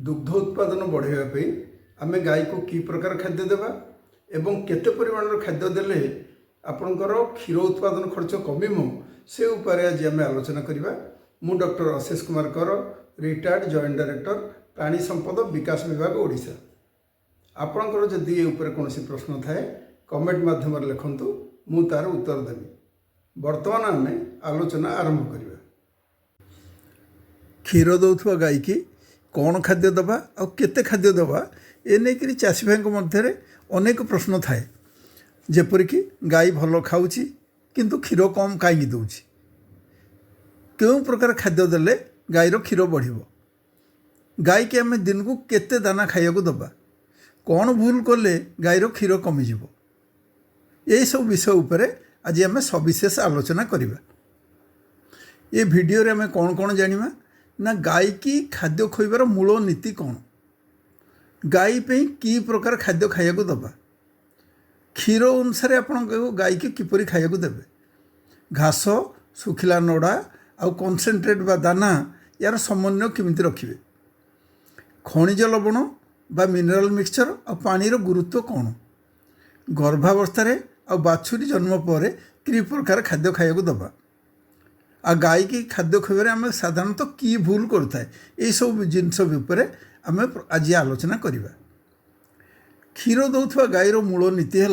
दुग्ध उत्पादन बढ़ाई आम गाई को कि प्रकार खाद्य देवा एवं केते परिमाण खाद्य देले आपणकर क्षीर उत्पादन खर्च कमिम से उपर आज आम आलोचना करवा। मु डॉक्टर अशेष कुमार कर रिटायर्ड जॉइंट डायरेक्टर प्राणी संपद विकास विभाग ओडिशा। आपणकर जदि ये ऊपर कौन प्रश्न थाए कमेंट माध्यम लिखंतु मु तार उत्तर देवी। वर्तमान आम आलोचना आरंभ करवा। क्षीर दौथुवा गाई की कौन खाद्य दबा आ केते खाद्य दबा ए नहीं चाषी भाई मध्य अनेक प्रश्न थाए। जेपरिक गाई भल खाऊँची किंतु क्षीर कम कहीं दूची, क्यों प्रकार खाद्य देले गाईर क्षीर बढ़िबो, गाई के आम दिन को केते दाना खाया दबा, कौन भूल कले गाईर क्षीर कमिजिवो, यही सब विषय उपर आज आम सविशेष आलोचना करवा। ये वीडियो रे आम कौन कौन जानिबा ना गाई की खाद्य खोइबार मूल नीति कौन, गाई पे कि प्रकार खाद्य खाया दबा, क्षीर अनुसार आपण गाई के किपरि खाया देबे, घास सुखिला नड़ा आउ कनसेंट्रेट बा दाना यार समन्वय केमिति रखिबे, खनिज लवण बा मिनरल मिक्सचर आ पानीर गुरुत्व कौन, गर्भावस्था आ बाछुरी जन्म पर कि प्रकार खाद्य खाया दबा, आ गाई की खाद्य खाइबार आम साधारणतः कि भूल करुए ये सब जिनस आम आज आलोचना करवा। क्षीर दौथुवा गाईर मूल नीति है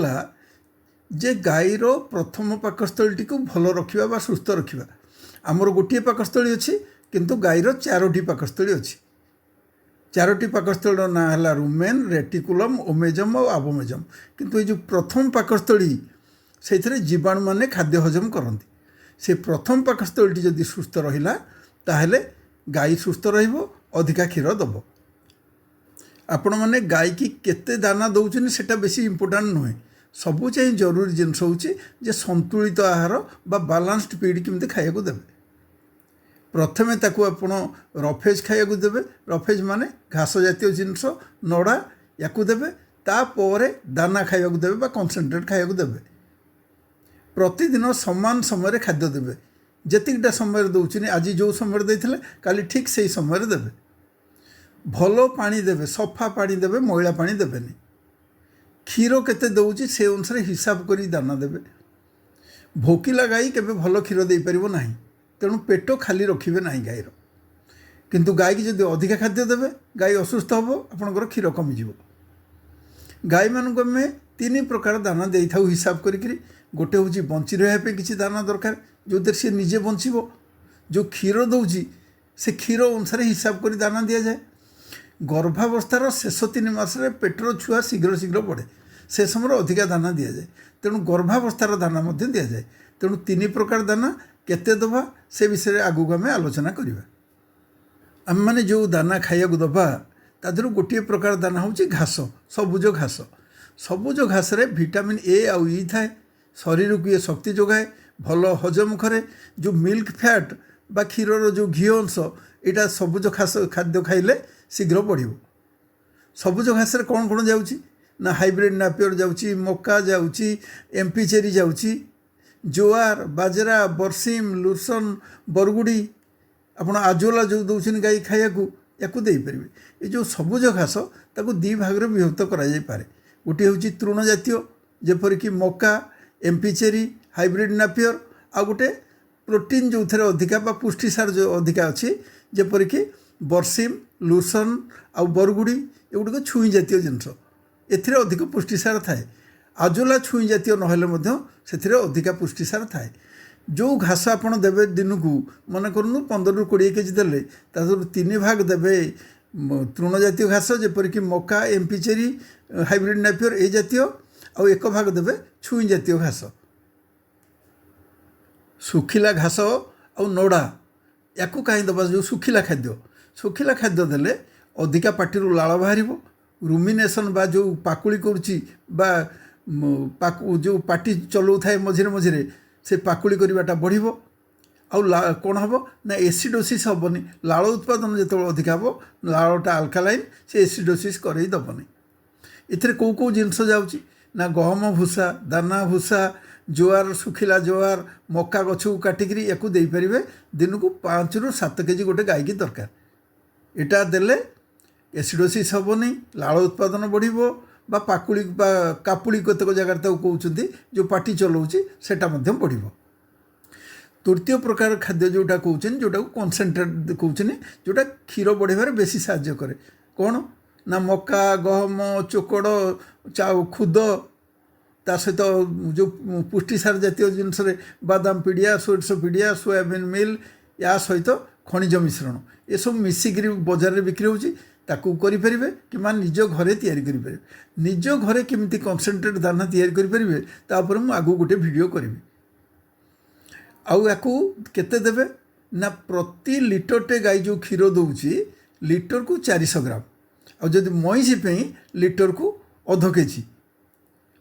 जे गाईर प्रथम पाकस्थली को भल रखा बा सुस्थ रखा। आमर गोटे पाकस्थली अच्छी किंतु गाईर चारोटी पाकस्थली अच्छी। चारोटी पाकस्थली ना है रुमेन, रेटिकुलम, ओमेजम और आबोमेजम। किंतु ये जो प्रथम पाकस्थली से जीवाणु माने खाद्य हजम करती, से प्रथम पाकस्थली जदि सुस्थ रहा ताहले गाई सुस्थ रहिबो, अधिका क्षीर दब। आपण मैंने गाई की केते दाना दौरान सेटा बेसी इंपोर्टाट नुहे, सबू चाहिए जरूरी जिनस होचे संतुलित आहार बा बालान्सड फीड केमती खाया देवे। प्रथमे ताकू आपण रफेज खाया देवे, रफेज माने घास जातीय जिनस नड़ा या देवे, तापर दाना खाया देवे बा कनसेंट्रेट खाया देवे। प्रतिदिन समान समय खाद्य देवे, जेतिकटा समय दौरान आज जो समय देते काली ठीक से समय देवे। भल पानी देवे, सफा पानी देवे, मैला पानी देवेनि। क्षीर केते दौची से अनुसार हिसाब करी दाना देवे। भोकिला गाई केबे भल क्षीर दे परिबो नाही, तेणु पेट खाली रखिबे नाही गाईर। किंतु गाई की जदि अधिका खाद्य देवे गाई असुस्थ हबो, आपनकर क्षीर कमिजिवो। गाई मानक आमे तीन प्रकार दाना देई थाउ हिसाब करी। गोटे होची बंची रहा पे किसी दाना दरकार जो देर से निजे बंचिबो। जो क्षीर दौची से क्षीर अनुसार हिसाब करी दाना दिया जाए। गर्भावस्थार शेष 3 मासरे पेटर छुआ शीघ्र शीघ्र बढ़े, से समय अधिका दाना दि जाए, तेणु गर्भावस्थार दाना दि जाए। तेणु 3 प्रकार दाना केते दबा से विषय आगू आम आलोचना करवा। आम मैंने जो दाना खाया दबा तादर गोटे प्रकार दाना हूँ घास, सबुज घास। सबुज घास रे विटामिन ए आउ ई थाए, शरीर को ये शक्ति जोगाए, भल हजम करे। जो मिल्क फैट बा क्षीर जो घी अंश यहाँ सबुज घास खाद्य खाइले शीघ्र बढ़िबो। सबुज घास रे कौन कौन जाउची ना हाइब्रिड नापियर जाउची, मक्का जाउची, एमपी चेरी जाउची, जोआर, बाजरा, बरसीम, लुसन, बरगुड़ी, आपण आजोला जो दौन गाई खाया या दे पारे। ये जो सबुज घास ताको 2 भाग में विभक्त करा जाय पारे। गोटे हूँ तृण जातीय जेपरिक मक्का, एमपी चेरी, हाइब्रिड नापियर, आ गोटे प्रोटीन जो थे अधिका बा पुष्टिसार जो अधिका अच्छी जेपरिक बरसीम, लुसन आ बरगुड़ी, एगुड़िक छुई जातीय जिनस एथिरे अधिक पुष्टिसार थाए। आजोला छुई जातीय नहेले से अधिका पुष्टिसार थाए। जो घास आप देवे दिन को मन करूँ 15 ରୁ 20 केजी देले तादर 3 भाग देवे तृण जातीय घास जेपरिक मक्का, एमपी चेरी, हाइब्रिड नापियर ए जातीय, आ 1 भाग देवे छुई जातीय घास। सुखिला घास आ नड़ा या कहीं दबा। जो सुखिला खाद्य देले अधिका पार्टी लाल बाहर, रुमिनेसन बा जो पाकुड़ी करुच्ची बा जो पार्टी चलाऊ थाए मझिरे मझिरे से पाकुड़ी करवाटा बढ़िबो। आ कौन हम ना एसिडोसिस हेनी, लाल उत्पादन जो अधिका हम लालटा आल्कालाइन से एसिडोसिस करई दबनी। इथे कौ कौ जिनस जाउची ना गहम भूसा, दाना भूसा, जोआर, सुखिला जोआर, मक्का गछ को काटिकी या दिन को 5 ରୁ 7 केजी गोटे गाई की दरकार। यहाँ देले एसिडोसिस हेनी लाड़ उत्पादन बढ़िबो बा पाकुड़ी बा कापुड़ी केतक जगार ताको कहउछन्ती जो पाटी चलाउछि सेटा मध्यम बढ़िबो। तृतीय प्रकार खाद्य जोटा कहउछन जोटा कनसेंट्रेट कहउछन जोटा क्षीर बढ़ेबार बेसी साहाय्य करे कौन ना मका गहम चोकड़ खुद ता सहित जो पुष्टिसार जातीय जिनस बादाम पीडिया सोरस पीडिया सोयाबीन मिल या सहित खनिज मिश्रण ये सब मिसिक बजार में बिक्री होची ताकू करें कि निज घरे तैयारी करें निज घरे केमिति कनसेंट्रेट दाना तैयारी करें तापर मु आगु गोटे वीडियो करी आउ याकू केते देबे ना प्रति लिटरटे गाई जो क्षीर दौची लिटर को 400 ग्राम आ जदि मईसी पे लिटर को अध केजी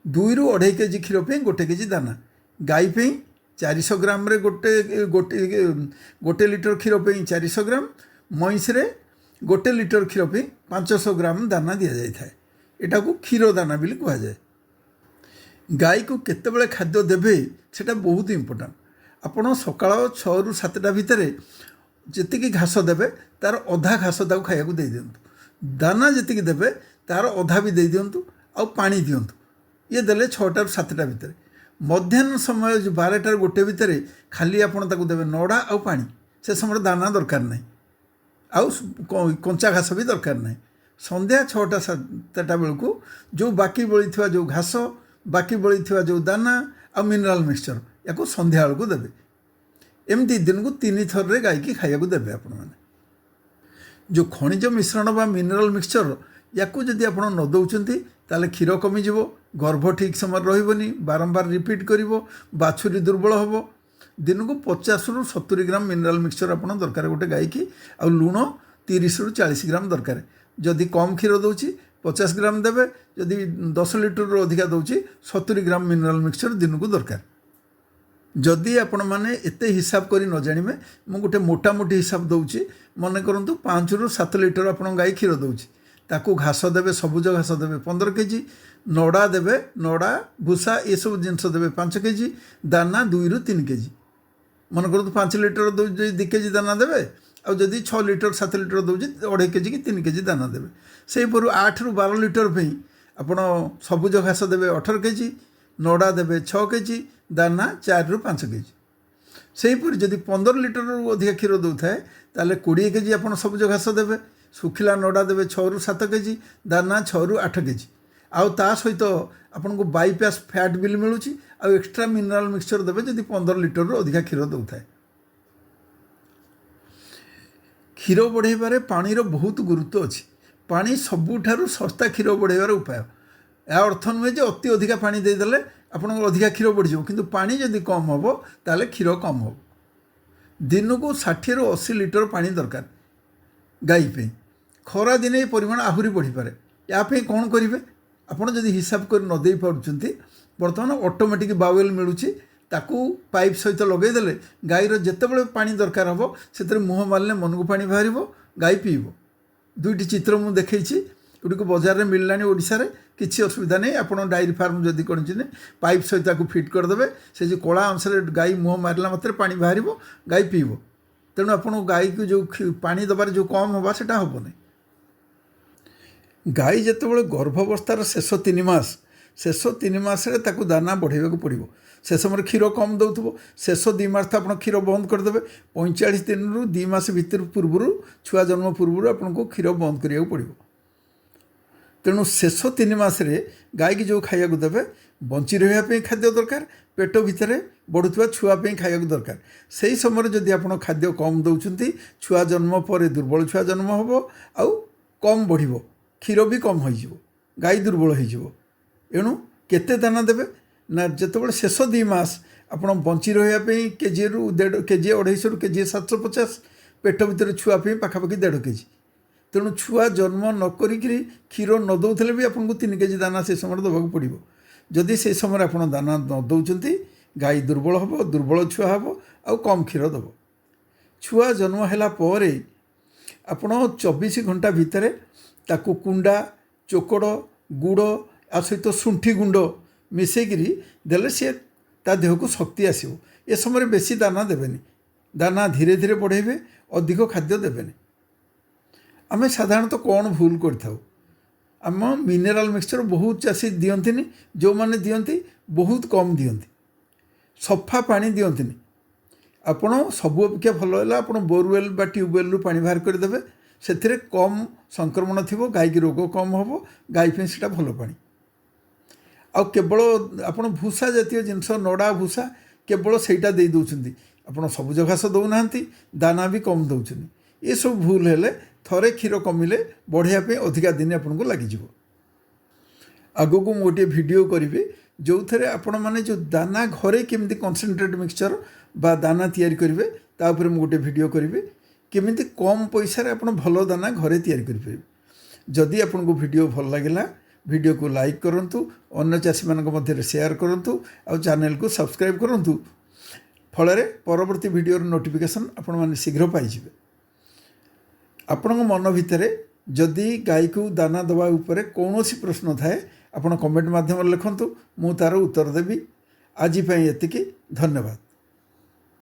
2 ରୁ 2.5 केजी क्षीर पे 1 केजी दाना गाई पे 400 ग्राम रे गोटे लिटर क्षीर पे 400 ग्राम मईस रे गोटे लिटर क्षीर पे 500 ग्राम दाना दि जाए था एटा को क्षीर दाना बिल कह जाए। गाई को केतेबेले खाद्य देबे सेटा बहुत इंपोर्टेंट। आपण सकाळ 6 ରୁ 7ଟା भितर जेतिकी घास देबे तार अधा घास ताको खाइବାକୁ दे दियंतु दाना जेतिकी देबे तार अधा भी दे दियंतु आ पानी दियंतु ये देले 6टा ରୁ 7ଟା भितर मध्याह्न समय जो 12टा ରୁ 1 भितर खाली आपण ताको देबे नडा आ पानी से समय दाना दरकार नहीं आउ कंचा घास भी दरकार नहीं। संध्या 6टा 7टा बेलू जो बाकी बड़ी जो घास बाकी बड़ी जो दाना आ मिनरल मिक्सचर या संध्या बेलू देवे एमती दिन को 3 थर रे गाई की खाइବାକୁ देवे। आपण माने जो खनिज मिश्रण बा मिनरल मिक्सचर या जदि आप न दौरान ताले क्षीर कमिज गर्भ ठीक समय रही बारंबार रिपीट कर बाछुरी दुर्बल हम दिन को 50 ରୁ 70 ग्राम मिनरल मिक्सचर आप दरकार गोटे गाई की आ लुण 30 ରୁ 40 ग्राम दरकार जदि कम क्षीर दौची 50 ग्राम देवे जदि 10 लिटर रू अधिका दौची 70 ग्राम मिनरल मिक्सचर दिन को दरकार। जदि आपण मैंने एते हिसाब करी न जानिबे मु गोटे मोटामोटी हिसाब दौची मन करंतु 5 ରୁ 7 लिटर आप गाई क्षीर दौची ताकू घास देवे सबुज घास देवे 15 केजी नड़ा देवे नड़ा भूसा ये सब जिनस देवे 5 केजी दाना 2 ରୁ 3 केजी मन करंतु 5 लिटर दौ 2 केजी दाना देवे आ जदि 6 लिटर 7 लिटर दौची 2.5 केजी कि 3 केजी दाना देवे से 8 ରୁ 12 लिटर पे आपण सबुज घास देवे 18 केजी नड़ा देवे 6 केजी दाना 4 ରୁ 5 केजी सेहीपरि जदि 15 लिटर अधिक क्षीर दौए ताले 20 केजी आप सबुज घास देवे सुखिला नड़ा देवे 6 ରୁ 7 केजी दाना 6 ରୁ 8 केजी आउ ता सहित आपन को बाईपास फैट बिल मिलूची आ एक्स्ट्रा मिनरल मिक्सचर देवे जदि 15 लिटर अधिक क्षीर दौए। क्षीर बढ़ेबारे पानीर बहुत गुरुत्व अच्छी पानी सबुठारु सस्ता क्षीर बढ़ेबार उपाय या अर्थ नुहे जे अति अधिका पानी देदेले आप अधिका क्षीर बढ़ किंतु पानी जदि कम हम ताले क्षीर कम हम दिन को 60 ରୁ 80 लिटर पानी दरकार गाई पे खरा दिने परिमाण आहुरी बढ़ी पारे या कौन करेंगे आपड़ जदि हिसाब कर न दे पार्टी बर्तमान ऑटोमेटिक बावेल मिलूची ताकू पाइप सहित लगेदेले गाईर जितेबाला पानी दरकार हम से मुह मारे मन को पानी बाहर गाई पीब 2टी चित्र मुझे देखी गुड़ी बजार में मिललानी ओडिशा रे किसी असुविधा नहीं आप डायरी फार्म जदि कर पाइप सहित फिट करदे से जो कला अंश गाई मुह मारला मात्र पानी बाहर गाई पीब तेणु आप गाई को जो पानी दबार जो कम होगा से हम नहीं। गाई जितेबाला गर्भावस्थार शेष 3 मास शेष 3 मासरे ताकू दाना बढ़ाइबा को पड़ो से समय क्षीर कम दौथबो शेष 2 मास तो आप क्षीर बंद करदे 45 दिन रू 2 मास भीतर पूर्व छुआ जन्म पूर्व आपको क्षीर बंद करिया पड़ो तेणु शेष 3 मासरे गाई की जो खाइबा देवे बंची रही खाद्य दरकार पेट भितर बढ़ुवा छुआपाई खाइबा दरकार से ही समय जदि आप खाद्य कम दौरान छुआ जन्म पर दुर्बल छुआ जन्म हम आउ कम बढ़ क्षीर भी कम हो गाई दुर्बल हो एणु केते दाना देवे ना जितेबाला शेष 2 मास आप बंची रही केजी रू 1.5 केजी 250 ରୁ केजी 750 पेट भितर छुआपाई पाखापाखि 1.5 केजी तेणु छुआ जन्म नक क्षीर न दौले भी आपको 3 केजी दाना से समय देवाक पड़ो जदि से समय आप दाना न दौरान गाई दुर्बल हम दुर्बल छुआ हम आउ कम क्षीर दब छुआ जन्म है आप 24 घंटा भितर ताकू कुंडा चोकड़ गुड़ आ सहित शुंठी गुंड मिसेकरी देले सी ता देह को शक्ति आसो ए समय बेसी दाना देवेनि दाना धीरे धीरे बढ़ेबे अधिक खाद्य देवेनि आमे साधारणतः कौन भूल करथाउ आम मिनेराल मिक्सचर बहुत चाषी दियंतिनी जो माने दियंती बहुत कम दियंती सफा पानी दियंतिनी आपण सब अपेक्षा भल है आप बोरवेल बा ट्यूबवेल रु पानी बाहर करदेवे से कम संक्रमण थी गाई की रोग कम हम गाई से भल पा आ केवल आप भूसा जातीय जिनस नड़ा भूसा केवल सहीटा दे दौरान आप सबुज घास दौना दाना भी कम दौरान ये सब भूल है थरे क्षीर कमिले बढ़िया अधिका दिन आपको लगे आगो को गोटे वीडियो करी जो थे आपण मैंने जो दाना घरे केमी कनसेंट्रेट मिक्सचर बा दाना तैयारी करेंगे तापर मुझे गोटे वीडियो करी केमी कम पैसा आप भल दाना घरे तैयारी करें जदि आपको वीडियो भल लगे वीडियो को लाइक करूँ अन्य चाषी मान शेयर करूँ आ चैनल को सब्सक्राइब करूँ फल परवर्ती वीडियो नोटिफिकेशन आपण मैंने शीघ्र पाइबे आपण मन भितर जदि गाई को दाना दवा उपरे कौन प्रश्न थाए आपण कमेंट माध्यम लिखंतु मु तार उत्तर देवी आज एतिकी धन्यवाद।